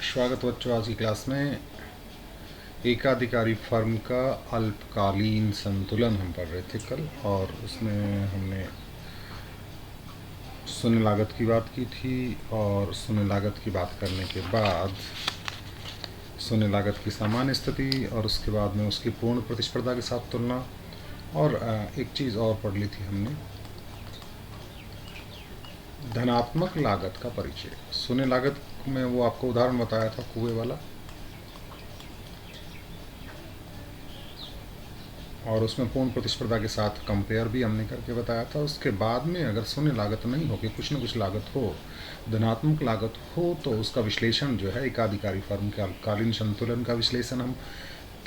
स्वागत बच्चों। आज की क्लास में एकाधिकारी फर्म का अल्पकालीन संतुलन हम पढ़ रहे थे कल, और उसमें हमने शून्य लागत की बात की थी। और शून्य लागत की बात करने के बाद शून्य लागत की सामान्य स्थिति, और उसके बाद में उसकी पूर्ण प्रतिस्पर्धा के साथ तुलना, और एक चीज़ और पढ़ ली थी हमने, धनात्मक लागत का परिचय। शून्य लागत में वो आपको उदाहरण बताया था कुएं वाला, और उसमें पूर्ण प्रतिस्पर्धा के साथ कंपेयर भी हमने करके बताया था। उसके बाद में अगर शून्य लागत नहीं हो कि कुछ न कुछ लागत हो, धनात्मक लागत हो, तो उसका विश्लेषण जो है एकाधिकारी फर्म के अल्पकालीन संतुलन का विश्लेषण हम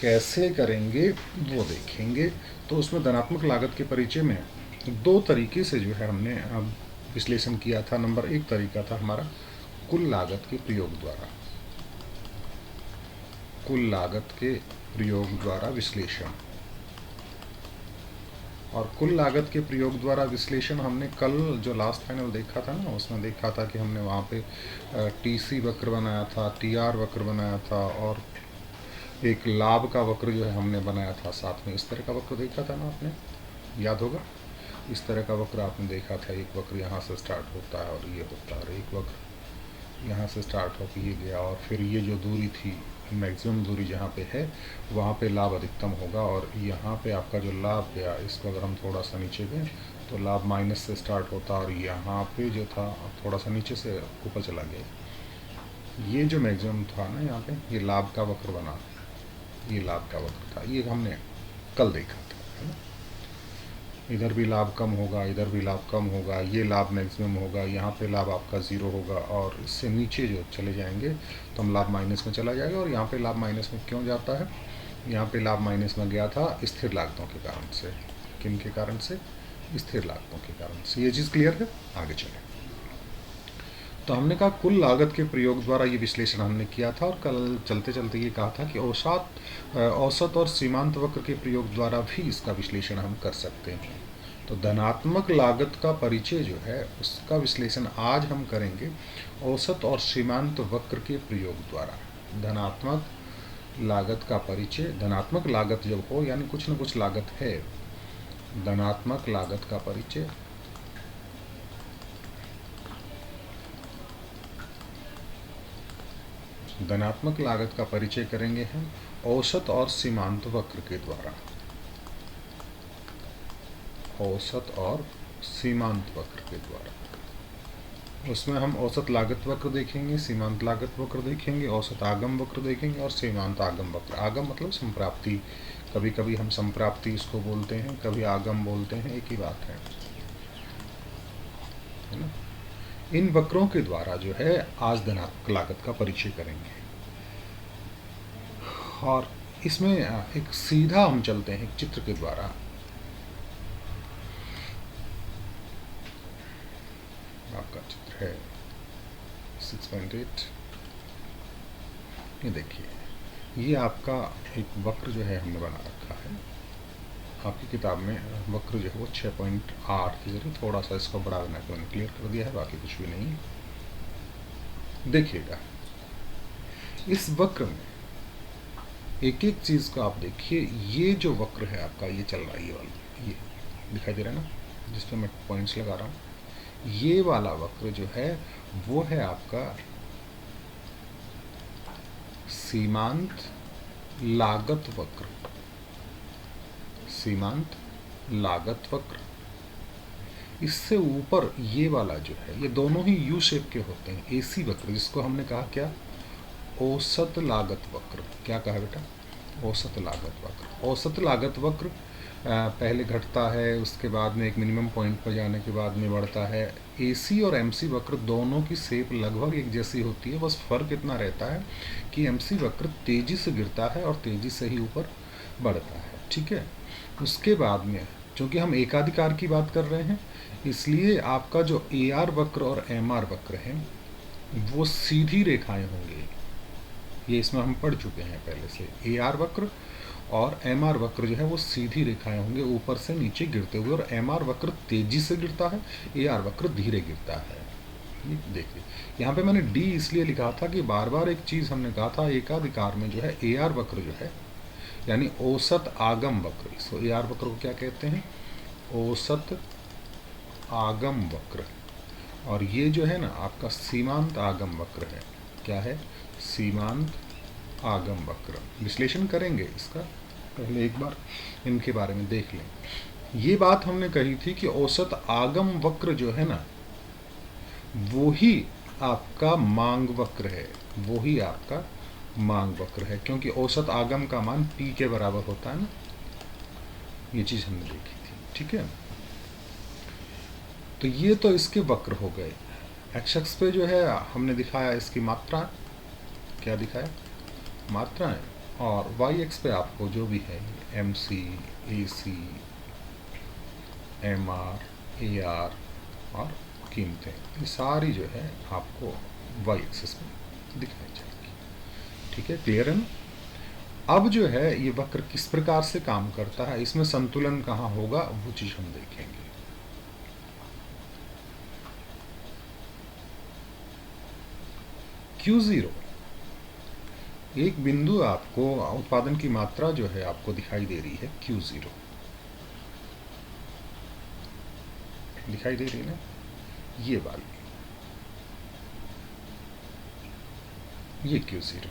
कैसे करेंगे वो देखेंगे। तो उसमें धनात्मक लागत के परिचय में दो तरीके से जो है हमने अब विश्लेषण किया था। नंबर एक तरीका था हमारा कुल लागत के प्रयोग द्वारा, कुल लागत के प्रयोग द्वारा विश्लेषण। और कुल लागत के प्रयोग द्वारा विश्लेषण हमने कल जो लास्ट फाइनल देखा था ना, उसमें देखा था कि हमने वहाँ पे टीसी वक्र बनाया था, टीआर वक्र बनाया था, और एक लाभ का वक्र जो है हमने बनाया था साथ में। इस तरह का वक्र देखा था ना आपने, याद होगा। इस तरह का वक्र आपने देखा था। एक वक्र यहाँ से स्टार्ट होता है और ये होता है, और एक वक्र यहाँ से स्टार्ट होकर ये गया, और फिर ये जो दूरी थी, मैक्सिमम दूरी जहाँ पे है वहाँ पे लाभ अधिकतम होगा, और यहाँ पे आपका जो लाभ गया, इसको अगर हम थोड़ा सा नीचे गए तो लाभ माइनस से स्टार्ट होता, और यहाँ पे जो था थोड़ा सा नीचे से ऊपर चला गया। ये जो मैक्सिमम था ना यहाँ पे, ये लाभ का वक्र बना, ये लाभ का वक्र था। ये हमने कल देखा था, है ना। इधर भी लाभ कम होगा, इधर भी लाभ कम होगा, ये लाभ मैक्सिमम होगा, यहाँ पे लाभ आपका ज़ीरो होगा, और इससे नीचे जो चले जाएंगे तो हम लाभ माइनस में चला जाएगा। और यहाँ पे लाभ माइनस में क्यों जाता है? यहाँ पे लाभ माइनस में गया था स्थिर लागतों के कारण से। किन के कारण से? स्थिर लागतों के कारण से। ये चीज़ क्लियर है? आगे चले। तो हमने कहा कुल लागत के प्रयोग द्वारा ये विश्लेषण हमने किया था, और कल चलते चलते ये कहा था कि औसत और सीमांत वक्र के प्रयोग द्वारा भी इसका विश्लेषण हम कर सकते हैं। तो धनात्मक लागत का परिचय जो है उसका विश्लेषण आज हम करेंगे औसत और सीमांत वक्र के प्रयोग द्वारा। धनात्मक लागत का परिचय, धनात्मक लागत जब हो यानी कुछ न कुछ लागत है, धनात्मक लागत का परिचय, धनात्मक लागत का परिचय करेंगे हम औसत और सीमांत वक्र के द्वारा। औसत और सीमांत वक्र के द्वारा। उसमें हम औसत लागत वक्र देखेंगे, सीमांत लागत वक्र देखेंगे, औसत आगम वक्र देखेंगे, और सीमांत आगम वक्र। आगम मतलब संप्राप्ति, कभी कभी हम संप्राप्ति इसको बोलते हैं, कभी आगम बोलते हैं, एक ही बात है ना। इन वक्रों के द्वारा जो है आज धनात्मक लागत का परिचय करेंगे। और इसमें एक सीधा हम चलते हैं एक चित्र के द्वारा। आपका चित्र है 6.8। ये देखिए, ये आपका एक वक्र जो है हमने बना रखा है। आपकी किताब में वक्र जो है वो 6.8 के जरिए थोड़ा सा इसको बढ़ा देना के मैंने क्लियर कर दिया है, बाकी कुछ भी नहीं। देखिएगा इस वक्र में एक एक चीज़ को आप देखिए। ये जो वक्र है आपका, ये चल रहा है, ये वाला, ये दिखाई दे रहा है ना, जिस पर मैं पॉइंट्स लगा रहा हूँ। ये वाला वक्र जो है वो है आपका सीमांत लागत वक्र। सीमांत लागत वक्र। इससे ऊपर ये वाला जो है, ये दोनों ही यू शेप के होते हैं, एसी वक्र, जिसको हमने कहा क्या? औसत लागत वक्र। क्या कहा बेटा? औसत लागत वक्र। औसत लागत वक्र पहले घटता है, उसके बाद में एक मिनिमम पॉइंट पर जाने के बाद में बढ़ता है। एसी और एमसी वक्र दोनों की शेप लगभग एक जैसी होती है, बस फर्क इतना रहता है कि एमसी वक्र तेजी से गिरता है और तेजी से ही ऊपर बढ़ता है। ठीक है। उसके बाद में चूँकि हम एकाधिकार की बात कर रहे हैं, इसलिए आपका जो एआर वक्र और एमआर वक्र है वो सीधी रेखाएं होंगी। ये इसमें हम पढ़ चुके हैं पहले से। एआर वक्र और एमआर वक्र जो है वो सीधी रेखाएं होंगे ऊपर से नीचे गिरते हुए, और एमआर वक्र तेजी से गिरता है, एआर वक्र धीरे गिरता है। ये देखिए यहाँ पे मैंने डी इसलिए लिखा था कि बार बार एक चीज़ हमने कहा था एकाधिकार में जो है ए आर वक्र जो है यानी औसत आगम वक्र, इसको ए आर वक्र को क्या कहते हैं, औसत आगम वक्र। और ये जो है ना आपका सीमांत आगम वक्र है। क्या है, सीमांत आगम वक्र। विश्लेषण करेंगे इसका, पहले एक बार इनके बारे में देख लें। ये बात हमने कही थी कि औसत आगम वक्र जो है ना वो ही आपका मांग वक्र है, वो ही आपका मांग वक्र है, क्योंकि औसत आगम का मान p के बराबर होता है ना, ये चीज़ हमने देखी थी। ठीक है, तो ये तो इसके वक्र हो गए। एक्स अक्ष पे जो है हमने दिखाया इसकी मात्रा, क्या दिखाया, मात्राएं। और वाई एक्स पे आपको जो भी है M C, A C, M R, A R और कीमतें, ये सारी जो है आपको वाई एक्सिस में दिखाई जाएगी। ठीक है, क्लियर है ना। अब जो है ये वक्र किस प्रकार से काम करता है, इसमें संतुलन कहाँ होगा, वो चीज़ हम देखेंगे। Q0 एक बिंदु आपको उत्पादन की मात्रा जो है आपको दिखाई दे रही है, Q0 दिखाई दे रही है ना, ये वाली, ये Q0।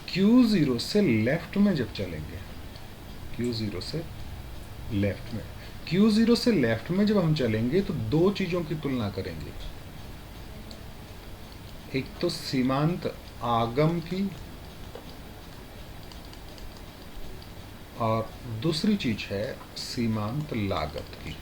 Q0 से लेफ्ट में जब चलेंगे, Q0 से लेफ्ट में, Q0 से लेफ्ट में जब हम चलेंगे तो दो चीज़ों की तुलना करेंगे। एक तो सीमांत आगम की और दूसरी चीज है सीमांत लागत की।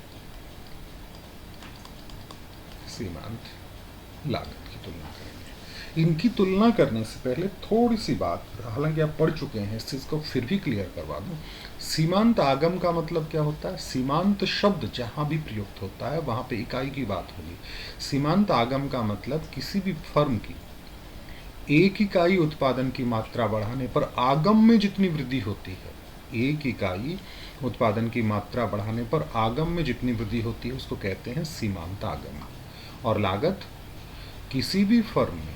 सीमांत लागत की तुलना करेंगे। इनकी तुलना करने से पहले थोड़ी सी बात, हालांकि आप पढ़ चुके हैं, इस चीज़ को फिर भी क्लियर करवा दूं। सीमांत आगम का मतलब क्या होता है, सीमांत शब्द जहां भी प्रयुक्त होता है वहां पे इकाई की बात होगी। सीमांत आगम का मतलब किसी भी फर्म की एक इकाई उत्पादन की मात्रा बढ़ाने पर आगम में जितनी वृद्धि होती है, एक इकाई उत्पादन की मात्रा बढ़ाने पर आगम में जितनी वृद्धि होती है उसको कहते हैं सीमांत आगम। और लागत, किसी भी फर्म में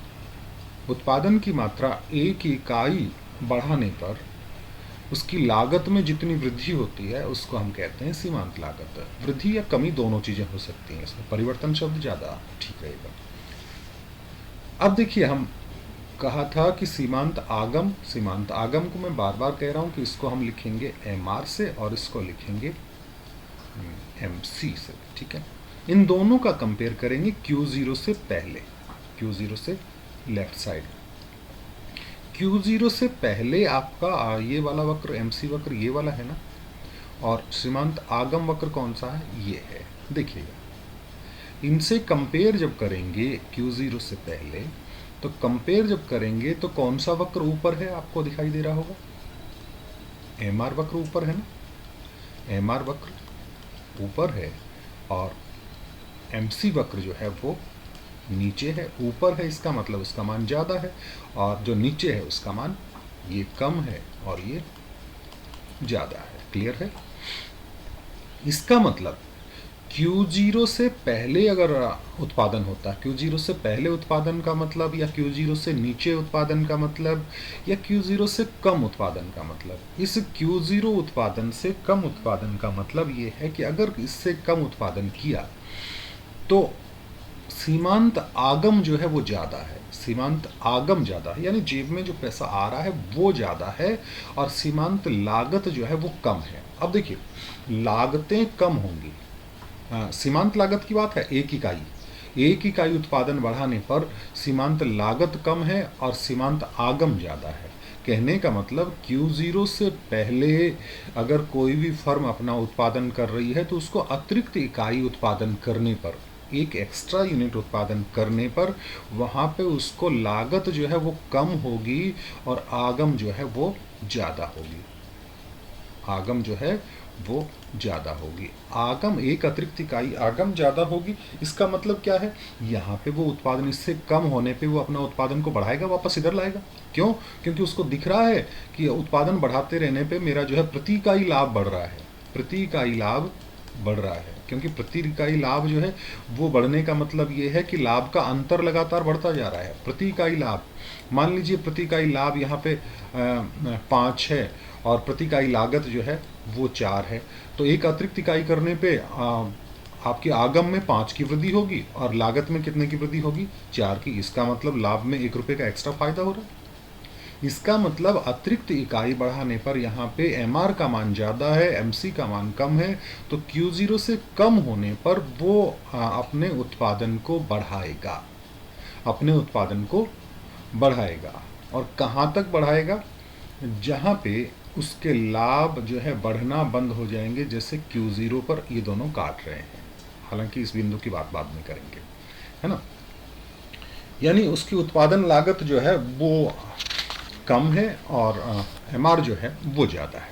उत्पादन की मात्रा एक इकाई बढ़ाने पर उसकी लागत में जितनी वृद्धि होती है उसको हम कहते हैं सीमांत लागत। वृद्धि या कमी दोनों चीजें हो सकती हैं, इसमें परिवर्तन शब्द ज्यादा ठीक रहेगा। अब देखिए, हम कहा था कि सीमांत आगम को मैं बार बार कह रहा हूं कि इसको हम लिखेंगे MR से और इसको लिखेंगे MC से। ठीक है, इन दोनों का कंपेयर करेंगे Q0 से पहले, Q0 से लेफ्ट साइड। Q0 से पहले आपका ये वाला वक्र MC वक्र ये वाला है ना, और सीमांत आगम वक्र कौन सा है, ये है। देखिएगा, इनसे कंपेयर जब करेंगे Q0 से पहले, तो कंपेयर जब करेंगे तो कौन सा वक्र ऊपर है आपको दिखाई दे रहा होगा, MR वक्र ऊपर है ना, MR वक्र ऊपर है और MC वक्र जो है वो नीचे है। ऊपर है इसका मतलब उसका मान ज्यादा है, और जो नीचे है उसका मान ये कम है और ये ज्यादा है। क्लियर है। इसका मतलब Q0 से पहले अगर उत्पादन होता है, Q0 से पहले उत्पादन का मतलब, या Q0 से नीचे उत्पादन का मतलब, या Q0 से कम उत्पादन का मतलब, इस Q0 उत्पादन से कम उत्पादन का मतलब ये है कि अगर इससे कम उत्पादन किया तो सीमांत आगम जो है वो ज़्यादा है। सीमांत आगम ज़्यादा है यानी जेब में जो पैसा आ रहा है वो ज़्यादा है, और सीमांत लागत जो है वो कम है। अब देखिए, लागतें कम होंगी। सीमांत लागत की बात है, एक इकाई उत्पादन बढ़ाने पर सीमांत लागत कम है और सीमांत आगम ज़्यादा है। कहने का मतलब Q0 से पहले अगर कोई भी फर्म अपना उत्पादन कर रही है तो उसको अतिरिक्त इकाई उत्पादन करने पर, एक एक्स्ट्रा यूनिट उत्पादन करने पर, वहाँ पे उसको लागत जो है वो कम होगी और आगम जो है वो ज़्यादा होगी। आगम जो है वो ज़्यादा होगी। आगम, एक अतिरिक्त इकाई आगम ज़्यादा होगी। इसका मतलब क्या है, यहाँ पे वो उत्पादन इससे कम होने पे वो अपना उत्पादन को बढ़ाएगा, वापस इधर लाएगा। क्यों? क्योंकि उसको दिख रहा है कि उत्पादन बढ़ाते रहने पे मेरा जो है प्रति इकाई लाभ बढ़ रहा है। प्रति इकाई लाभ बढ़ रहा है, क्योंकि प्रति इकाई लाभ जो है वो बढ़ने का मतलब ये है कि लाभ का अंतर लगातार बढ़ता जा रहा है। प्रति इकाई लाभ, मान लीजिए प्रति इकाई लाभ यहाँ पे 5 है और प्रति इकाई लागत जो है वो 4 है, तो एक अतिरिक्त इकाई करने पे आपकी आगम में 5 की वृद्धि होगी और लागत में कितने की वृद्धि होगी? 4 की। इसका मतलब लाभ में 1 रुपये का एक्स्ट्रा फायदा हो रहा है। इसका मतलब अतिरिक्त इकाई बढ़ाने पर यहाँ पे MR का मान ज़्यादा है, MC का मान कम है, तो Q0 से कम होने पर वो अपने उत्पादन को बढ़ाएगा, अपने उत्पादन को बढ़ाएगा। और कहाँ तक बढ़ाएगा? जहाँ पे उसके लाभ जो है बढ़ना बंद हो जाएंगे, जैसे Q0 पर ये दोनों काट रहे हैं। हालांकि इस बिंदु की बात बाद में करेंगे, है ना। यानी उसकी उत्पादन लागत जो है वो कम है और MR जो है वो ज़्यादा है।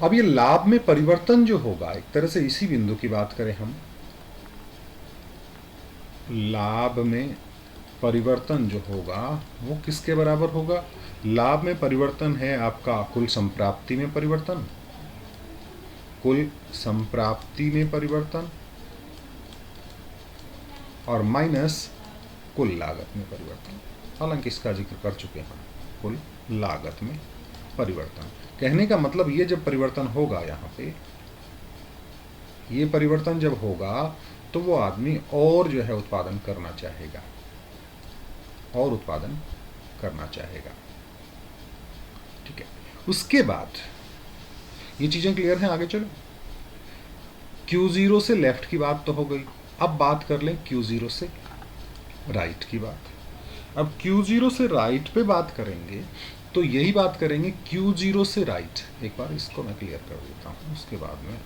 अब ये लाभ में परिवर्तन जो होगा, एक तरह से इसी बिंदु की बात करें हम, लाभ में परिवर्तन जो होगा वो किसके बराबर होगा? लाभ में परिवर्तन है आपका कुल संप्राप्ति में परिवर्तन, कुल संप्राप्ति में परिवर्तन, और माइनस कुल लागत में परिवर्तन। हालांकि इसका जिक्र कर चुके हैं, कुल लागत में परिवर्तन। कहने का मतलब ये जब परिवर्तन होगा, यहाँ पे ये परिवर्तन जब होगा तो वो आदमी और जो है उत्पादन करना चाहेगा, और उत्पादन करना चाहेगा। ठीक है, उसके बाद ये चीजें क्लियर हैं, आगे चलो। Q0 से लेफ्ट की बात तो हो गई, अब बात कर लें Q0 से राइट की बात। अब Q0 से राइट पे बात करेंगे तो यही बात करेंगे Q0 से राइट। एक बार इसको मैं क्लियर कर देता हूं, उसके बाद में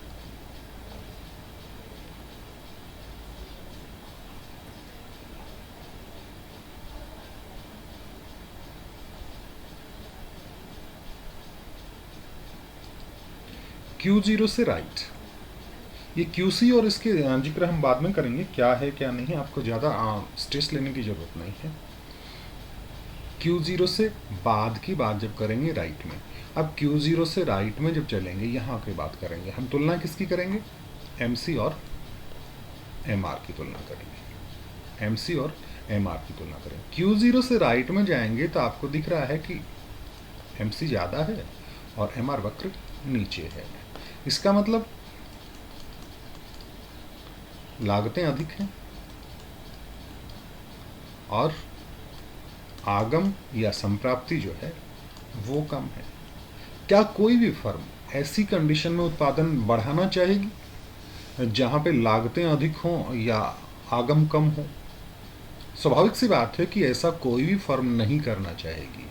Q0 से राइट, ये QC और इसके जिक्र हम बाद में करेंगे, क्या है क्या नहीं, आपको ज़्यादा स्ट्रेस लेने की ज़रूरत नहीं है। Q0 से बाद की बात जब करेंगे राइट में, अब Q0 से राइट में जब चलेंगे, यहाँ की बात करेंगे हम, तुलना किसकी करेंगे? MC और MR की तुलना करेंगे, MC और MR की तुलना करेंगे। Q0 से राइट में जाएंगे तो आपको दिख रहा है कि MC ज़्यादा है और MR वक्र नीचे है। इसका मतलब लागतें अधिक हैं और आगम या संप्राप्ति जो है वो कम है। क्या कोई भी फर्म ऐसी कंडीशन में उत्पादन बढ़ाना चाहेगी जहां पे लागतें अधिक हों या आगम कम हो? स्वाभाविक सी बात है कि ऐसा कोई भी फर्म नहीं करना चाहेगी,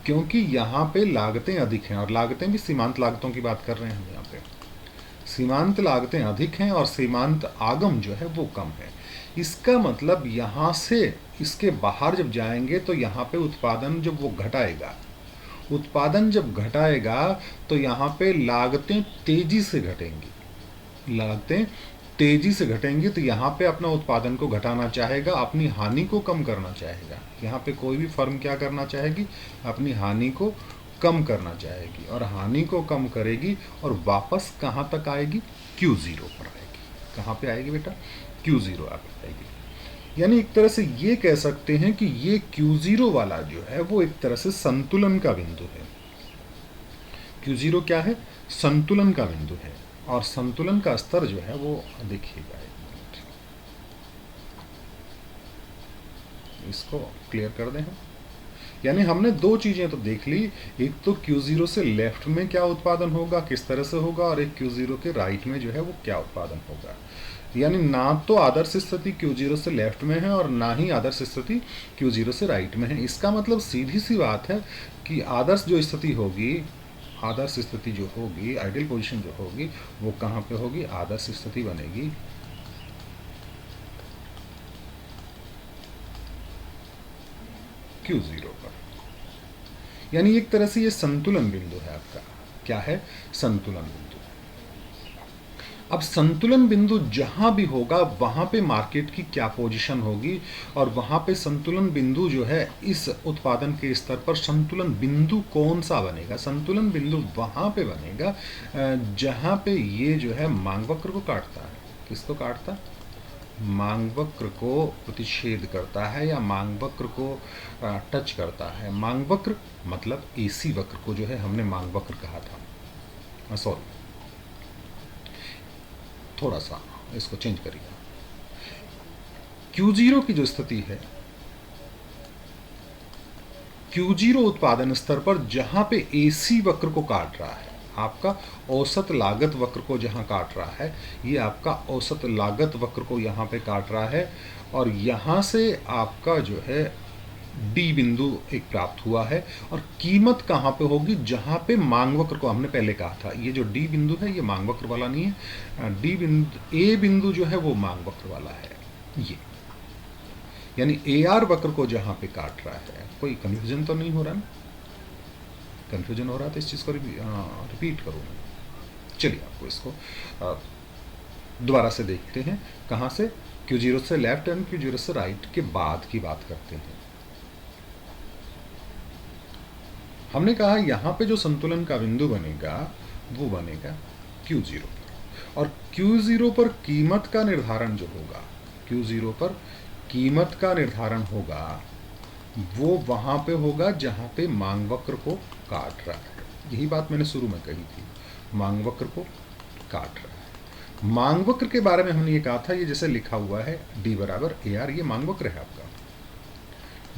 क्योंकि यहाँ पे लागतें अधिक हैं, और लागतें भी सीमांत लागतों की बात कर रहे हैं हम यहाँ पे। सीमांत लागतें अधिक हैं और सीमांत आगम जो है वो कम है। इसका मतलब यहाँ से इसके बाहर जब जाएंगे तो यहाँ पे उत्पादन जब वो घटाएगा, उत्पादन जब घटाएगा तो यहाँ पे लागतें तेजी से घटेंगी, लागतें तेजी से घटेंगी, तो यहाँ पे अपना उत्पादन को घटाना चाहेगा, अपनी हानि को कम करना चाहेगा। यहाँ पे कोई भी फर्म क्या करना चाहेगी? अपनी हानि को कम करना चाहेगी, और हानि को कम करेगी और वापस कहाँ तक आएगी? Q0 पर आएगी। कहाँ पे आएगी बेटा? Q0 आएगी। यानी एक तरह से ये कह सकते हैं कि ये Q0 वाला जो है वो एक तरह से संतुलन का बिंदु है। Q0 क्या है? संतुलन का बिंदु है, और संतुलन का स्तर जो है वो देखिएगा, इसको क्लियर कर दें हम। यानी हमने दो चीजें तो देख ली, एक तो Q0 से लेफ्ट में क्या उत्पादन होगा, किस तरह से होगा, और एक Q0 के राइट में जो है वो क्या उत्पादन होगा। यानी ना तो आदर्श स्थिति Q0 से लेफ्ट में है और ना ही आदर्श स्थिति Q0 से राइट में है। इसका मतलब सीधी सी बात है कि आदर्श जो स्थिति होगी, आदर्श स्थिति जो होगी, आइडियल पोजीशन जो होगी, वो कहाँ पे होगी? आदर्श स्थिति बनेगी Q0 पर। यानी एक तरह से ये संतुलन बिंदु है आपका। क्या है? संतुलन बिंदु। अब संतुलन बिंदु जहां भी होगा वहां पे मार्केट की क्या पोजीशन होगी, और वहां पे संतुलन बिंदु जो है इस उत्पादन के स्तर पर संतुलन बिंदु कौन सा बनेगा? संतुलन बिंदु वहां पे बनेगा जहां पे ये जो है मांग वक्र को काटता है। किसको काटता है? मांग वक्र को प्रतिच्छेद करता है या मांग वक्र को टच करता है। मांग वक्र मतलब एसी वक्र को जो है हमने मांग वक्र कहा था। सॉरी, थोड़ा सा इसको चेंज करिए। Q0 की जो स्थिति है, Q0 उत्पादन स्तर पर जहां पे एसी वक्र को काट रहा है, आपका औसत लागत वक्र को जहां काट रहा है, ये आपका औसत लागत वक्र को यहां पे काट रहा है, और यहां से आपका जो है डी बिंदु एक प्राप्त हुआ है। और कीमत कहां पे होगी? जहां पे मांग वक्र को हमने पहले कहा था, ये जो डी बिंदु है ये मांग वक्र वाला नहीं है, डी बिंदु ए बिंदु जो है वो मांग वक्र वाला है। ये यानी ए आर वक्र को जहां पे काट रहा है। कोई कंफ्यूजन तो नहीं हो रहा ना? कंफ्यूजन हो रहा तो इस चीज को रिपीट करूँ मैं। चलिए आपको इसको दोबारा से देखते हैं। कहां से? Q0 से लेफ्ट एंड Q0 से राइट के बाद की बात करते हैं। हमने कहा यहां पे जो संतुलन का बिंदु बनेगा वो बनेगा Q0 पर, और Q0 पर कीमत का निर्धारण जो होगा, Q0 पर कीमत का निर्धारण होगा वो वहां पे होगा जहां पे मांग वक्र को काट रहा है। यही बात मैंने शुरू में कही थी, मांग वक्र को काट रहा है। मांग वक्र के बारे में हमने ये कहा था, ये जैसे लिखा हुआ है D बराबर AR, ये मांग वक्र है आपका।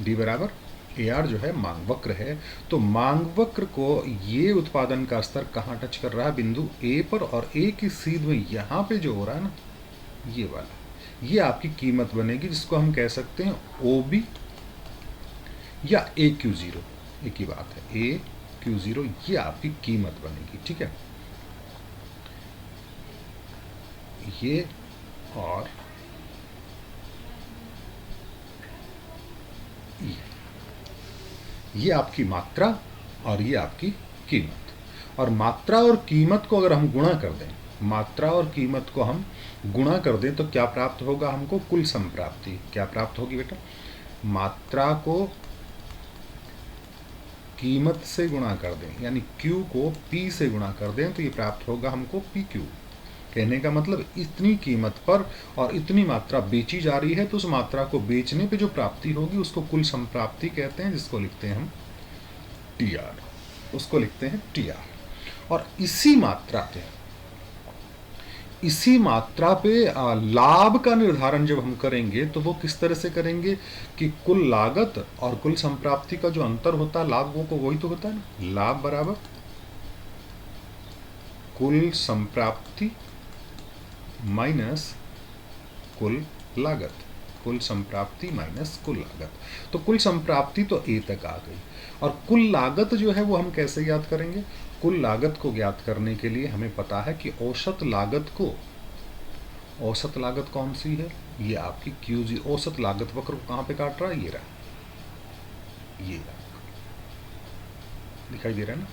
D बराबर AR जो है मांग वक्र है। तो मांग वक्र को ये उत्पादन का स्तर कहाँ टच कर रहा है? बिंदु A पर, और A की सीध में यहाँ पे जो हो रहा है ना, ये वाला, ये आपकी कीमत बनेगी, जिसको हम कह सकते हैं OB या AQ0, एक ही बात है, AQ0, ये आपकी कीमत बनेगी। ठीक है, ये और ये आपकी मात्रा और ये आपकी कीमत। और मात्रा और कीमत को अगर हम गुणा कर दें, मात्रा और कीमत को हम गुणा कर दें तो क्या प्राप्त होगा हमको? कुल संप्राप्ति। क्या प्राप्त होगी बेटा? मात्रा को कीमत से गुणा कर दें, यानी Q को P से गुणा कर दें तो ये प्राप्त होगा हमको PQ। कहने का मतलब इतनी कीमत पर और इतनी मात्रा बेची जा रही है, तो उस मात्रा को बेचने पे जो प्राप्ति होगी उसको कुल संप्राप्ति कहते हैं, जिसको लिखते हैं हम TR, उसको लिखते हैं TR। और इसी मात्रा पे लाभ का निर्धारण जब हम करेंगे तो वो किस तरह से करेंगे कि कुल लागत और कुल संप्राप्ति का जो अंतर होता है, लाभ को वही तो होता है ना, लाभ बराबर कुल संप्राप्ति माइनस कुल लागत, कुल संप्राप्ति माइनस कुल लागत। तो कुल संप्राप्ति तो A तक आ गई, और कुल लागत जो है वो हम कैसे ज्ञात करेंगे? कुल लागत को ज्ञात करने के लिए हमें पता है कि औसत लागत कौन सी है? ये आपकी Q0। औसत लागत वक्र को कहाँ पे काट रहा है? ये रहा, ये दिखाई दे रहा है ना,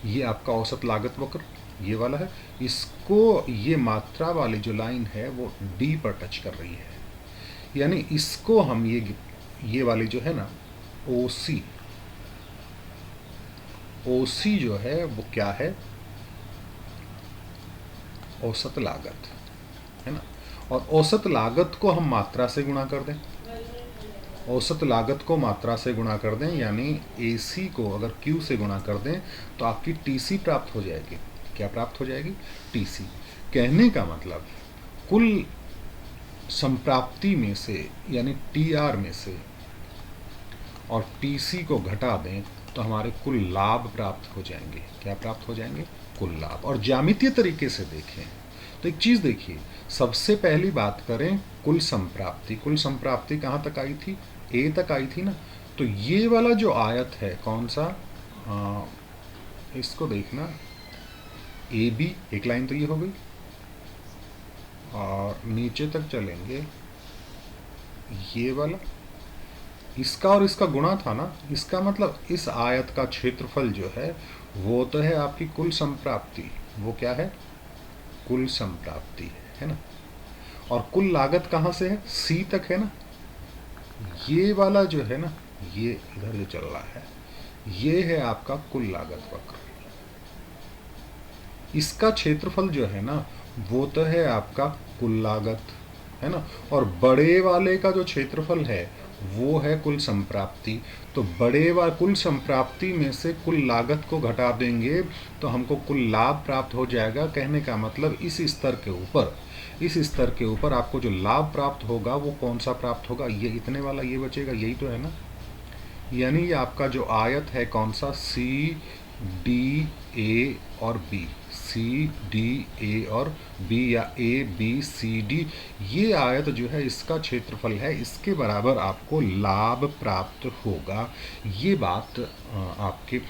ये आपका औसत लागत वक्र ये वाला है। इसको, ये मात्रा वाली जो लाइन है वो D पर टच कर रही है, यानी इसको हम ये वाली जो है ना OC जो है वो क्या है? औसत लागत है ना। और औसत लागत को हम मात्रा से गुणा कर दें, औसत लागत को मात्रा से गुणा कर दें, यानी AC को अगर Q से गुणा कर दें तो आपकी TC प्राप्त हो जाएगी। क्या प्राप्त हो जाएगी? TC। कहने का मतलब कुल संप्राप्ति में से यानी TR में से और TC को घटा दें तो हमारे कुल लाभ प्राप्त हो जाएंगे। क्या प्राप्त हो जाएंगे? कुल लाभ। और ज्यामितीय तरीके से देखें तो एक चीज देखिए, सबसे पहली बात करें कुल संप्राप्ति। कुल संप्राप्ति कहाँ तक आई थी? A तक आई थी ना। तो ये वाला जो आयत है कौन सा, इसको देखना, AB एक लाइन तो ये हो गई, और नीचे तक चलेंगे ये वाला, इसका और इसका गुणा था ना, इसका मतलब इस आयत का क्षेत्रफल जो है वो तो है आपकी कुल संप्राप्ति। वो क्या है? कुल संप्राप्ति है ना। और कुल लागत कहाँ से है, सी तक है ना। ये वाला जो है ना, ये इधर जो चल रहा है, ये है आपका कुल लागत वक्र। इसका क्षेत्रफल जो है ना वो तो है आपका कुल लागत, है ना। और बड़े वाले का जो क्षेत्रफल है वो है कुल संप्राप्ति। तो बड़े वा कुल संप्राप्ति में से कुल लागत को घटा देंगे तो हमको कुल लाभ प्राप्त हो जाएगा। कहने का मतलब इस स्तर के ऊपर आपको जो लाभ प्राप्त होगा वो कौन सा प्राप्त होगा, ये इतने वाला ये बचेगा, यही तो है ना। यानी ये आपका जो आयत है कौन सा, सी डी ए और बी, सी डी ए और बी, या ए बी सी डी, ये आयत जो है इसका क्षेत्रफल है, इसके बराबर आपको लाभ प्राप्त होगा। ये बात आपके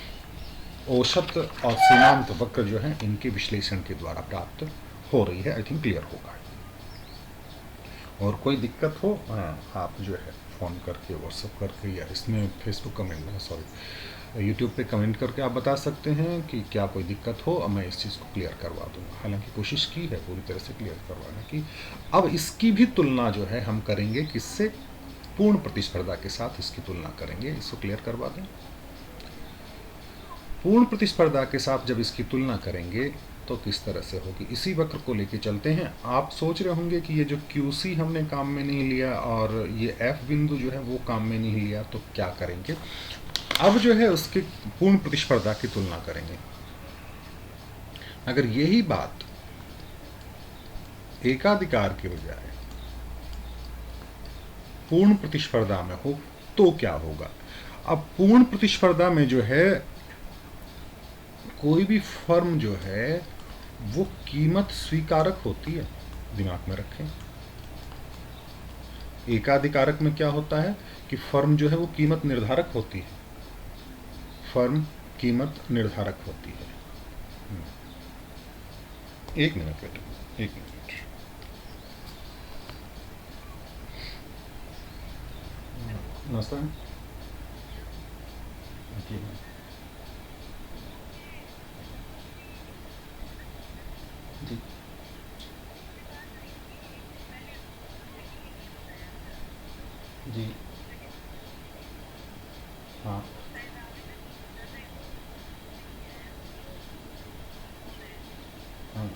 औसत और सीमांत वक्र जो है इनके विश्लेषण के द्वारा प्राप्त हो रही है। आई थिंक क्लियर होगा। और कोई दिक्कत हो आप जो है फ़ोन करके, व्हाट्सएप करके, या इसमें फेसबुक कमेंट यूट्यूब पे कमेंट करके आप बता सकते हैं कि क्या कोई दिक्कत हो, और मैं इस चीज़ को क्लियर करवा दूँगा। हालांकि कोशिश की है पूरी तरह से क्लियर करवाने की। अब इसकी भी तुलना जो है हम करेंगे किससे, पूर्ण प्रतिस्पर्धा के साथ इसकी तुलना करेंगे। इसको क्लियर करवा दें। पूर्ण प्रतिस्पर्धा के साथ जब इसकी तुलना करेंगे तो किस तरह से होगी, इसी वक्र को लेके चलते हैं। आप सोच रहे होंगे कि ये जो QC हमने काम में नहीं लिया और ये F बिंदु जो है वो काम में नहीं लिया, तो क्या करेंगे। अब जो है उसके पूर्ण प्रतिस्पर्धा की तुलना करेंगे। अगर यही बात एकाधिकार के बजाय पूर्ण प्रतिस्पर्धा में हो तो क्या होगा। अब पूर्ण प्रतिस्पर्धा में जो है कोई भी फर्म जो है वो कीमत स्वीकारक होती है, दिमाग में रखें। एकाधिकारक में क्या होता है कि फर्म जो है वो कीमत निर्धारक होती है, फर्म कीमत निर्धारक होती है। एक मिनट बेटा, एक मिनट। नमस्ते जी। जी जी हाँ हाँ,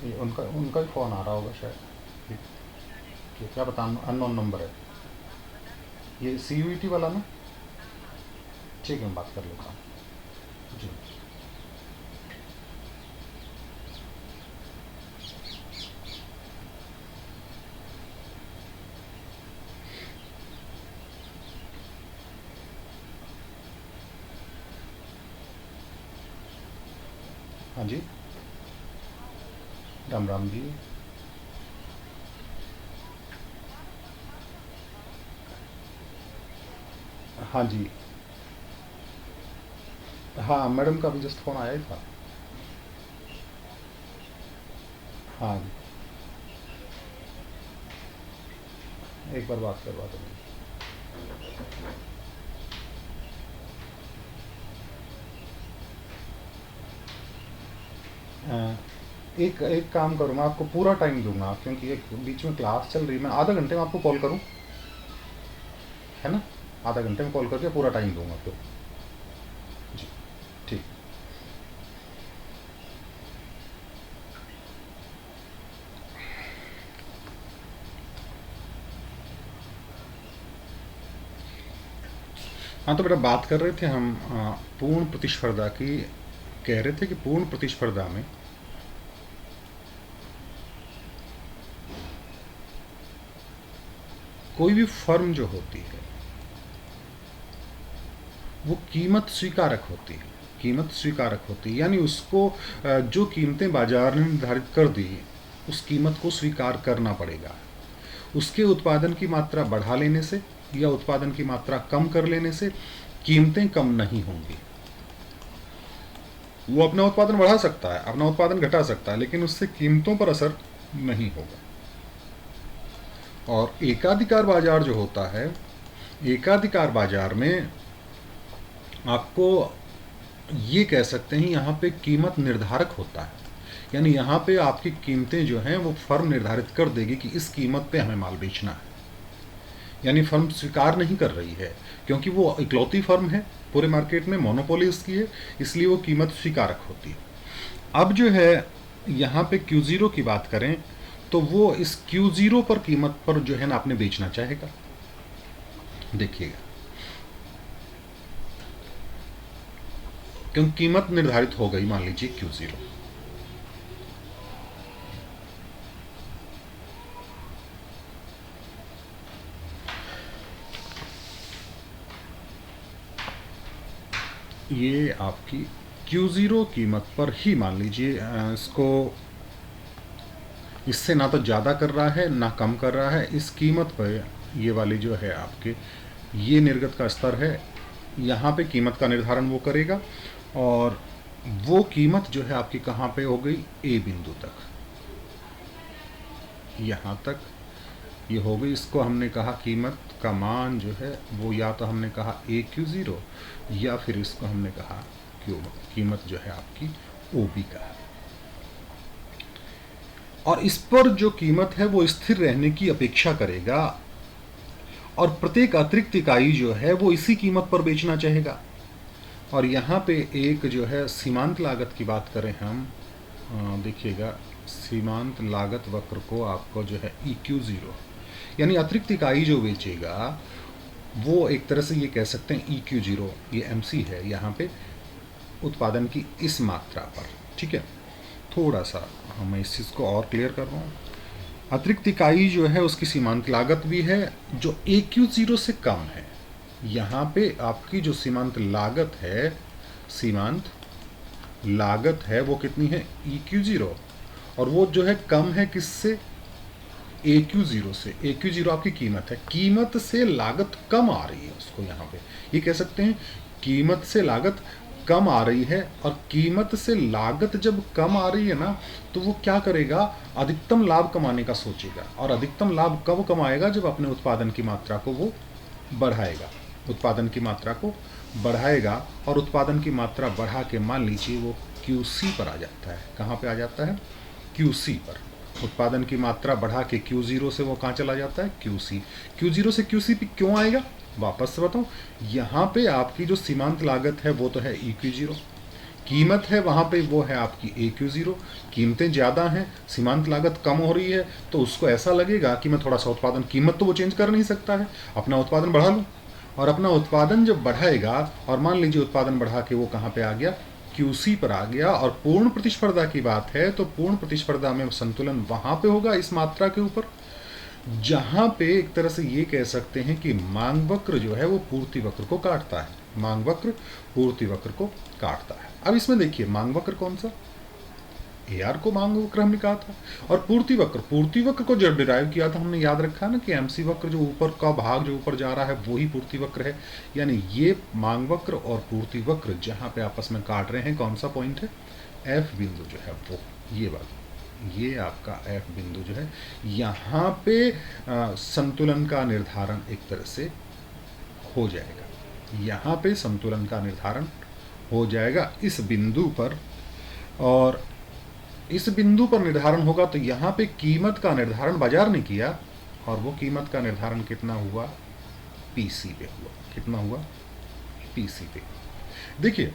ये उनका ही फ़ोन आ रहा होगा शायद। ये क्या बता, अननोन नंबर है ये, CUET वाला ना। ठीक है, मैं बात कर लेता हूँ जी। हाँ जी, राम राम जी। हाँ जी, हाँ मैडम का भी जस्ट फ़ोन आया ही था। हाँ जी, एक बार बात करवा दो। एक एक काम करूँ, मैं आपको पूरा टाइम दूंगा क्योंकि एक बीच में क्लास चल रही है। मैं आधा घंटे में आपको कॉल करूँ, है ना। आधा घंटे में कॉल करके पूरा टाइम दूंगा आपको जी। ठीक। हाँ तो बेटा, बात कर रहे थे हम पूर्ण प्रतिस्पर्धा की। कह रहे थे कि पूर्ण प्रतिस्पर्धा में कोई भी फर्म जो होती है वो कीमत स्वीकारक होती है, कीमत स्वीकारक होती है। यानी उसको जो कीमतें बाजार ने निर्धारित कर दी उस कीमत को स्वीकार करना पड़ेगा। उसके उत्पादन की मात्रा बढ़ा लेने से या उत्पादन की मात्रा कम कर लेने से कीमतें कम नहीं होंगी। वो अपना उत्पादन बढ़ा सकता है, अपना उत्पादन घटा सकता है, लेकिन उससे कीमतों पर असर नहीं होगा। और एकाधिकार बाजार जो होता है, एकाधिकार बाजार में आपको ये कह सकते हैं यहाँ पे कीमत निर्धारक होता है, यानी यहाँ पे आपकी कीमतें जो हैं वो फर्म निर्धारित कर देगी कि इस कीमत पे हमें माल बेचना है। यानी फर्म स्वीकार नहीं कर रही है, क्योंकि वो इकलौती फर्म है पूरे मार्केट में, मोनोपोली इसकी है, इसलिए वो कीमत स्वीकारक होती है। अब जो है यहाँ पे Q0 की बात करें तो वो इस Q0 पर कीमत पर जो है ना आपने बेचना चाहेगा। देखिएगा, क्योंकि कीमत निर्धारित हो गई, मान लीजिए Q0। ये आपकी Q0 कीमत पर ही मान लीजिए इसको, इससे ना तो ज़्यादा कर रहा है ना कम कर रहा है, इस कीमत पर ये वाली जो है आपके ये निर्गत का स्तर है, यहाँ पे कीमत का निर्धारण वो करेगा। और वो कीमत जो है आपकी कहाँ पे हो गई, ए बिंदु तक, यहाँ तक ये हो गई। इसको हमने कहा कीमत का मान जो है वो या तो हमने कहा AQ0 या फिर इसको हमने कहा कीमत जो है आपकी OB का है। और इस पर जो कीमत है वो स्थिर रहने की अपेक्षा करेगा और प्रत्येक अतिरिक्त इकाई जो है वो इसी कीमत पर बेचना चाहेगा। और यहाँ पे एक जो है सीमांत लागत की बात करें हम, देखिएगा सीमांत लागत वक्र को आपको जो है EQ0 यानी अतिरिक्त इकाई जो बेचेगा वो एक तरह से ये कह सकते हैं EQ0, ये MC है यहाँ पे उत्पादन की इस मात्रा पर। ठीक है, थोड़ा सा मैं इस चीज़ को और क्लियर कर रहा हूँ। अतिरिक्त इकाई जो है उसकी सीमांत लागत भी है जो AQ0 से कम है। यहाँ पे आपकी जो सीमांत लागत है वो कितनी है, EQ0, और वो जो है कम है किससे, AQ0 से। AQ0 आपकी कीमत है, कीमत से लागत कम आ रही है उसको, यहाँ पे ये कह सकते हैं कीमत से लागत कम आ रही है। और कीमत से लागत जब कम आ रही है ना तो वो क्या करेगा, अधिकतम लाभ कमाने का सोचेगा। और अधिकतम लाभ कब कमाएगा, जब अपने उत्पादन की मात्रा को वो बढ़ाएगा, उत्पादन की मात्रा को बढ़ाएगा। और उत्पादन की मात्रा बढ़ा के मान लीजिए वो QC पर आ जाता है। कहाँ पे आ जाता है, QC पर। उत्पादन की मात्रा बढ़ा के Q0 से वो कहाँ चला जाता है, QC। Q0 से QC पे क्यों आएगा, वापस से बताऊं, यहाँ पे आपकी जो सीमांत लागत है वो तो है EQ0, कीमत है वहाँ पे वो है आपकी AQ0। कीमतें ज़्यादा हैं, सीमांत लागत कम हो रही है, तो उसको ऐसा लगेगा कि मैं थोड़ा सा उत्पादन, कीमत तो वो चेंज कर नहीं सकता है, अपना उत्पादन बढ़ा लूँ। और अपना उत्पादन जब बढ़ाएगा, और मान लीजिए उत्पादन बढ़ा के वो कहाँ पे आ गया, QC पर आ गया। और पूर्ण प्रतिस्पर्धा की बात है तो पूर्ण प्रतिस्पर्धा में संतुलन वहाँ पे होगा इस मात्रा के ऊपर, जहाँ पे एक तरह से ये कह सकते हैं कि मांग वक्र जो है वो पूर्ति वक्र को काटता है, मांग वक्र पूर्ति वक्र को काटता है। अब इसमें देखिए मांग वक्र कौन सा, AR को मांग वक्र हमने कहा था। और पूर्ति वक्र को जब डिराइव किया था हमने याद रखा ना कि MC वक्र जो ऊपर का भाग जो ऊपर जा रहा है वो ही पूर्ति वक्र है। यानी ये मांग वक्र और पूर्ति वक्र जहाँ पे आपस में काट रहे हैं, कौन सा पॉइंट है, F बिंदु जो है वो, ये बात, ये आपका F बिंदु जो है, यहाँ पे संतुलन का निर्धारण एक तरह से हो जाएगा, यहाँ पे संतुलन का निर्धारण हो जाएगा इस बिंदु पर। और इस बिंदु पर निर्धारण होगा तो यहाँ पे कीमत का निर्धारण बाजार ने किया, और वो कीमत का निर्धारण कितना हुआ, PC पे हुआ। कितना हुआ, PC पे। देखिए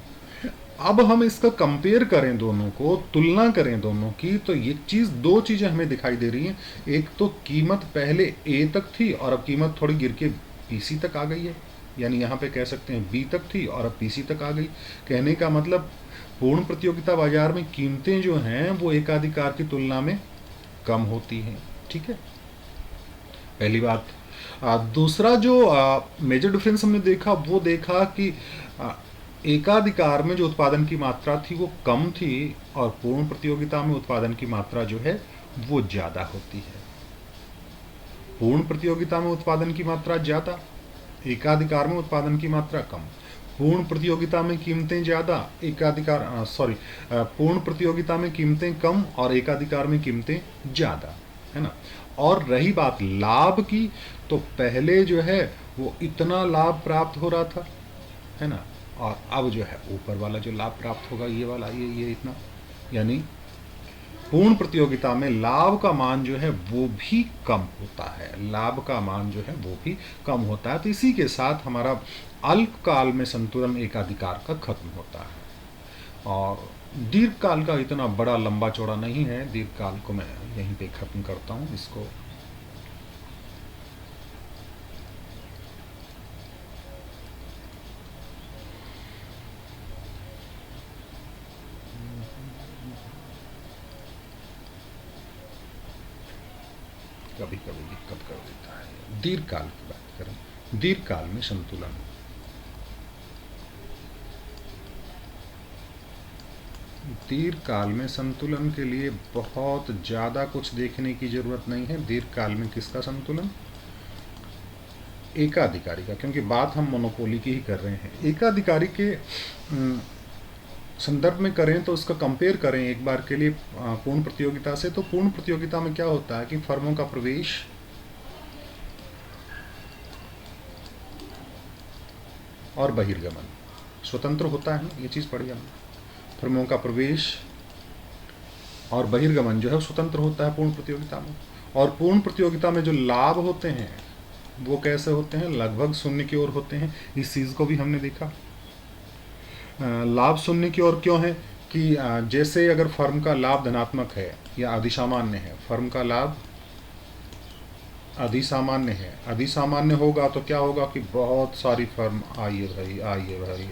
अब हम इसका कंपेयर करें, दोनों को तुलना करें दोनों की, तो ये चीज़, दो चीज़ें हमें दिखाई दे रही हैं। एक तो कीमत पहले A तक थी और अब कीमत थोड़ी गिर के PC तक आ गई है, यानी यहाँ पे कह सकते हैं B तक थी और अब PC तक आ गई। कहने का मतलब पूर्ण प्रतियोगिता बाजार में कीमतें जो हैं वो एकाधिकार की तुलना में कम होती हैं। ठीक है, पहली बात। दूसरा जो मेजर डिफरेंस हमने देखा वो देखा कि एकाधिकार में जो उत्पादन की मात्रा थी वो कम थी और पूर्ण प्रतियोगिता में उत्पादन की मात्रा जो है वो ज़्यादा होती है। पूर्ण प्रतियोगिता में उत्पादन की मात्रा ज़्यादा, एकाधिकार में उत्पादन की मात्रा कम। पूर्ण प्रतियोगिता में कीमतें ज़्यादा, पूर्ण प्रतियोगिता में कीमतें कम और एकाधिकार में कीमतें ज़्यादा, है ना। और रही बात लाभ की, तो पहले जो है वो इतना लाभ प्राप्त हो रहा था, है ना, और अब जो है ऊपर वाला जो लाभ प्राप्त होगा ये वाला, ये इतना, यानी पूर्ण प्रतियोगिता में लाभ का मान जो है वो भी कम होता है, लाभ का मान जो है वो भी कम होता है। तो इसी के साथ हमारा अल्पकाल में संतुलन एकाधिकार का खत्म होता है। और दीर्घकाल का इतना बड़ा लंबा चौड़ा नहीं है, दीर्घकाल को मैं यहीं पे खत्म करता हूँ इसको। कभी कभी दिक्कत कर देता है। दीर्घकाल की बात करें, दीर्घकाल में संतुलन, दीर्घकाल में संतुलन के लिए बहुत ज़्यादा कुछ देखने की ज़रूरत नहीं है। दीर्घकाल में किसका संतुलन? एकाधिकारी का, क्योंकि बात हम मोनोपोली की ही कर रहे हैं। एकाधिकारी के संदर्भ में करें तो उसका कंपेयर करें एक बार के लिए पूर्ण प्रतियोगिता से, तो पूर्ण प्रतियोगिता में क्या होता है कि फर्मों का प्रवेश और बहिर्गमन स्वतंत्र होता है। ये चीज़ पढ़ी हमने, फर्मों का प्रवेश और बहिर्गमन जो है स्वतंत्र होता है पूर्ण प्रतियोगिता में। और पूर्ण प्रतियोगिता में जो लाभ होते हैं वो कैसे होते हैं? लगभग शून्य की ओर होते हैं। इस चीज़ को भी हमने देखा। लाभ शून्य की ओर क्यों है कि जैसे अगर फर्म का लाभ धनात्मक है या अधिसामान्य है, फर्म का लाभ अधिसामान्य है, अधिसामान्य होगा तो क्या होगा कि बहुत सारी फर्म आइए भाई,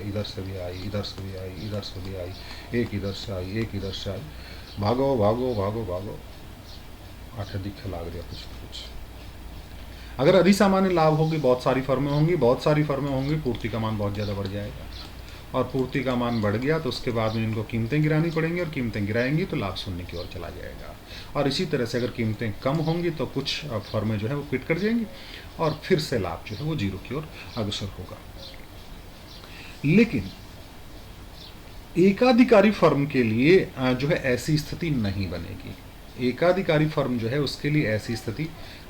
इधर से भी आई, इधर से भी आई, इधर से भी आई, एक इधर से आई, एक इधर से आई, भागो भागो भागो भागो, अत्यधिक लाग दिया कुछ। अगर अधिसामान्य लाभ होगी, बहुत सारी फर्में होंगी, पूर्ति का मान बहुत ज़्यादा बढ़ जाएगा। और पूर्ति का मान बढ़ गया तो उसके बाद में इनको कीमतें गिरानी पड़ेंगी, और कीमतें गिराएंगी तो लाभ शून्य की ओर चला जाएगा। और इसी तरह से अगर कीमतें कम होंगी तो कुछ फर्में जो है वो क्विट कर जाएंगी, और फिर से लाभ जो है वो जीरो की ओर अग्रसर होगा। लेकिन एकाधिकारी फर्म के लिए जो है ऐसी स्थिति नहीं बनेगी। एकाधिकारी फर्म जो है उसके लिए ऐसी स्थिति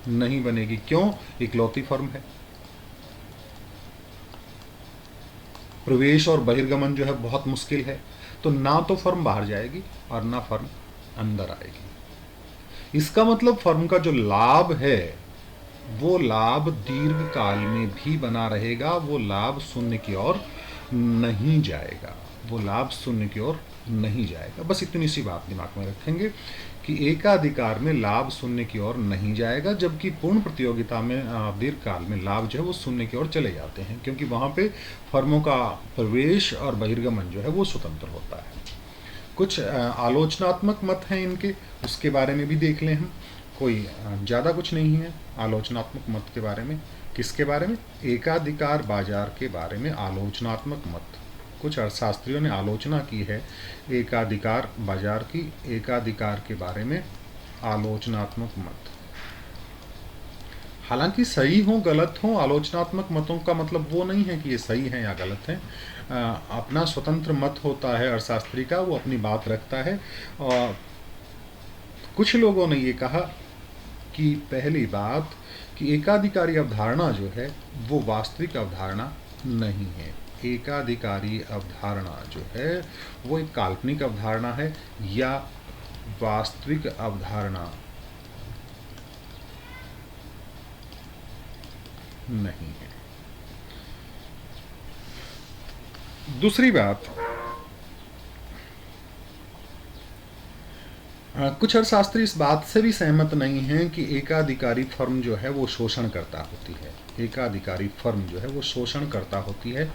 नहीं बनेगी। क्यों? इकलौती फर्म है, प्रवेश और बहिर्गमन जो है बहुत मुश्किल है, तो ना तो फर्म बाहर जाएगी और ना फर्म अंदर आएगी। इसका मतलब फर्म का जो लाभ है वो लाभ दीर्घकाल में भी बना रहेगा, वो लाभ शून्य की ओर नहीं जाएगा, वो लाभ शून्य की ओर नहीं जाएगा। बस इतनी सी बात दिमाग में रखेंगे कि एकाधिकार में लाभ शून्य की ओर नहीं जाएगा, जबकि पूर्ण प्रतियोगिता में दीर्घकाल में लाभ जो है वो शून्य की ओर चले जाते हैं, क्योंकि वहाँ पे फर्मों का प्रवेश और बहिर्गमन जो है वो स्वतंत्र होता है। कुछ आलोचनात्मक मत हैं इनके, उसके बारे में भी देख लें हम। कोई ज़्यादा कुछ नहीं है आलोचनात्मक मत के बारे में। किसके बारे में? एकाधिकार बाजार के बारे में आलोचनात्मक मत। कुछ अर्थशास्त्रियों ने आलोचना की है एकाधिकार बाजार की, एकाधिकार के बारे में आलोचनात्मक मत। हालांकि सही हो गलत हो, आलोचनात्मक मतों का मतलब वो नहीं है कि ये सही है या गलत है। अपना स्वतंत्र मत होता है अर्थशास्त्री का, वो अपनी बात रखता है। और कुछ लोगों ने ये कहा कि पहली बात कि एकाधिकारी अवधारणा जो है वो वास्तविक अवधारणा नहीं है। एकाधिकारी अवधारणा जो है वो एक काल्पनिक अवधारणा है या वास्तविक अवधारणा नहीं है। दूसरी बात, कुछ अर्थशास्त्री इस बात से भी सहमत नहीं हैं कि एकाधिकारी फर्म जो है वो शोषण करता होती है। एकाधिकारी फर्म जो है वो शोषण करता होती है।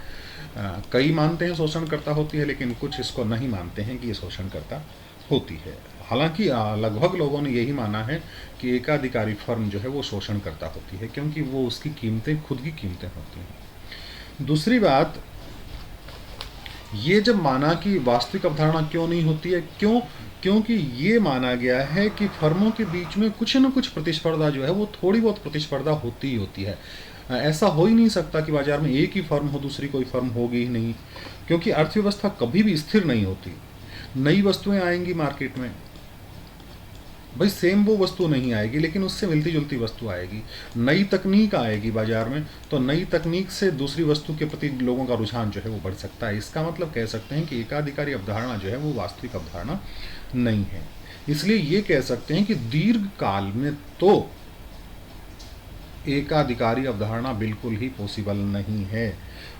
कई मानते हैं शोषण करता होती है, लेकिन कुछ इसको नहीं मानते हैं कि ये शोषण करता होती है। हालांकि लगभग लोगों ने यही माना है कि एकाधिकारी फर्म जो है वो शोषण करता होती है, क्योंकि वो उसकी कीमतें खुद की कीमतें होती हैं। दूसरी बात, ये जब माना कि वास्तविक अवधारणा क्यों नहीं होती है, क्योंकि ये माना गया है कि फर्मों के बीच में कुछ न कुछ प्रतिस्पर्धा जो है वो थोड़ी बहुत प्रतिस्पर्धा होती ही होती है। ऐसा हो ही नहीं सकता कि बाजार में एक ही फर्म हो, दूसरी कोई फर्म होगी ही नहीं, क्योंकि अर्थव्यवस्था कभी भी स्थिर नहीं होती। नई वस्तुएं आएंगी मार्केट में, भाई सेम वो वस्तु नहीं आएगी, लेकिन उससे मिलती जुलती वस्तु आएगी। नई तकनीक आएगी बाजार में, तो नई तकनीक से दूसरी वस्तु के प्रति लोगों का रुझान जो है वो बढ़ सकता है। इसका मतलब कह सकते हैं कि एकाधिकारी अवधारणा जो है वो वास्तविक अवधारणा नहीं है। इसलिए ये कह सकते हैं कि दीर्घ काल में तो एकाधिकारी अवधारणा बिल्कुल ही पॉसिबल नहीं है।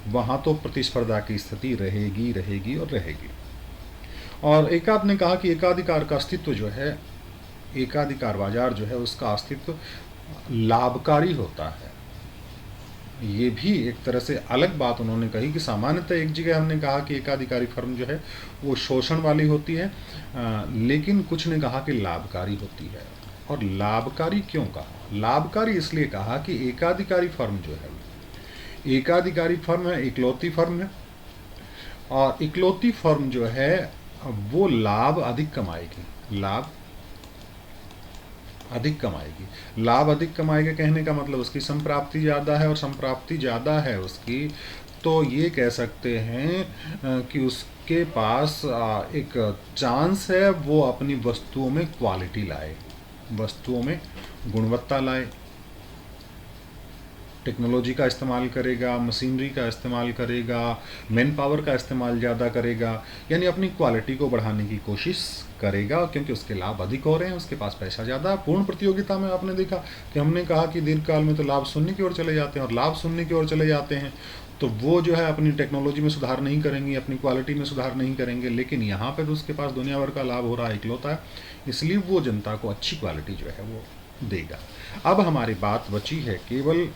वहाँ तो प्रतिस्पर्धा की स्थिति रहेगी रहेगी और रहेगी। और एकाध ने कहा कि एकाधिकार का अस्तित्व जो है, एकाधिकार बाजार जो है उसका अस्तित्व लाभकारी होता है। ये भी एक तरह से अलग बात उन्होंने कही कि सामान्यतः एक जगह हमने कहा कि एकाधिकारी फर्म जो है वो शोषण वाली होती है, लेकिन कुछ ने कहा कि लाभकारी होती है। और लाभकारी क्यों कहा? लाभकारी इसलिए कहा कि एकाधिकारी फर्म जो है, एकाधिकारी फर्म है, इकलौती फर्म है, और इकलौती फर्म जो है वो लाभ अधिक कमाएगी, लाभ अधिक कमाएगी। लाभ अधिक कमाएगी कहने का मतलब उसकी संप्राप्ति ज़्यादा है, और संप्राप्ति ज़्यादा है उसकी, तो ये कह सकते हैं कि उसके पास एक चांस है वो अपनी वस्तुओं में क्वालिटी लाए, वस्तुओं में गुणवत्ता लाए, टेक्नोलॉजी का इस्तेमाल करेगा, मशीनरी का इस्तेमाल करेगा, मैन पावर का इस्तेमाल ज़्यादा करेगा, यानी अपनी क्वालिटी को बढ़ाने की कोशिश करेगा, क्योंकि उसके लाभ अधिक हो रहे हैं, उसके पास पैसा ज़्यादा। पूर्ण प्रतियोगिता में आपने देखा कि हमने कहा कि दीर्घकाल में तो लाभ शून्य की ओर चले जाते हैं, और लाभ शून्य की ओर चले जाते हैं तो वो जो है अपनी टेक्नोलॉजी में सुधार नहीं करेंगे, अपनी क्वालिटी में सुधार नहीं करेंगे। लेकिन यहाँ पर तो उसके पास दुनिया भर का लाभ हो रहा है, इकलौता है, इसलिए वो जनता को अच्छी क्वालिटी जो है वो देगा। अब हमारी बात बची है केवल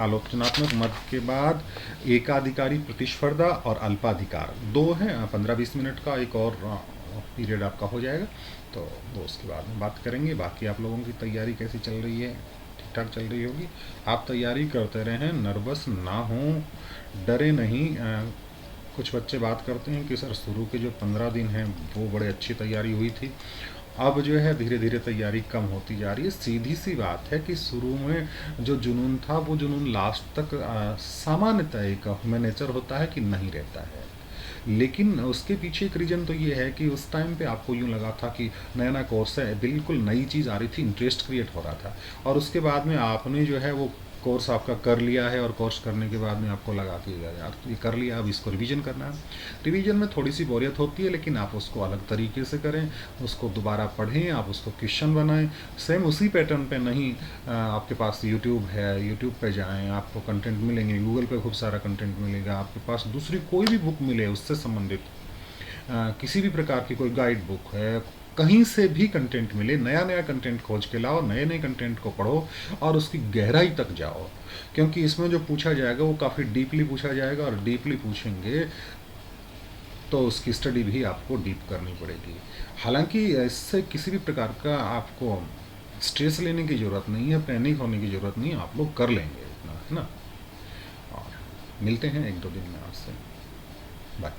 आलोचनात्मक मत के बाद एकाधिकारी प्रतिस्पर्धा और अल्पाधिकार, दो हैं। 15-20 मिनट का एक और पीरियड आपका हो जाएगा, तो वो उसके बाद में बात करेंगे। बाकी आप लोगों की तैयारी कैसी चल रही है? ठीक ठाक चल रही होगी। आप तैयारी करते रहें, नर्वस ना हों, डरे नहीं। कुछ बच्चे बात करते हैं कि सर शुरू के जो 15 दिन हैं वो बड़े अच्छी तैयारी हुई थी, अब जो है धीरे धीरे तैयारी कम होती जा रही है। सीधी सी बात है कि शुरू में जो जुनून था वो जुनून लास्ट तक सामान्यतः एक ह्यूमन नेचर होता है कि नहीं रहता है, लेकिन उसके पीछे एक रीज़न तो ये है कि उस टाइम पे आपको यूँ लगा था कि नया नया कोर्स है, बिल्कुल नई चीज़ आ रही थी, इंटरेस्ट क्रिएट हो रहा था, और उसके बाद में आपने जो है वो कोर्स आपका कर लिया है, और कोर्स करने के बाद में आपको लगा कि यार ये कर लिया, अब इसको रिवीजन करना है। रिवीजन में थोड़ी सी बोरियत होती है, लेकिन आप उसको अलग तरीके से करें, उसको दोबारा पढ़ें, आप उसको क्वेश्चन बनाएं, सेम उसी पैटर्न पे नहीं। आपके पास यूट्यूब है, यूट्यूब पे जाएं, आपको कंटेंट मिलेंगे, गूगल पे खूब सारा कंटेंट मिलेगा, आपके पास दूसरी कोई भी बुक मिले उससे संबंधित किसी भी प्रकार की कोई गाइड बुक है, कहीं से भी कंटेंट मिले, नया नया कंटेंट खोज के लाओ, नए नए कंटेंट को पढ़ो और उसकी गहराई तक जाओ, क्योंकि इसमें जो पूछा जाएगा वो काफ़ी डीपली पूछा जाएगा, और डीपली पूछेंगे तो उसकी स्टडी भी आपको डीप करनी पड़ेगी। हालांकि इससे किसी भी प्रकार का आपको स्ट्रेस लेने की ज़रूरत नहीं है, पैनिक होने की ज़रूरत नहीं है, आप लोग कर लेंगे इतना, है ना। और मिलते हैं 1-2 दिन में आपसे। बाय।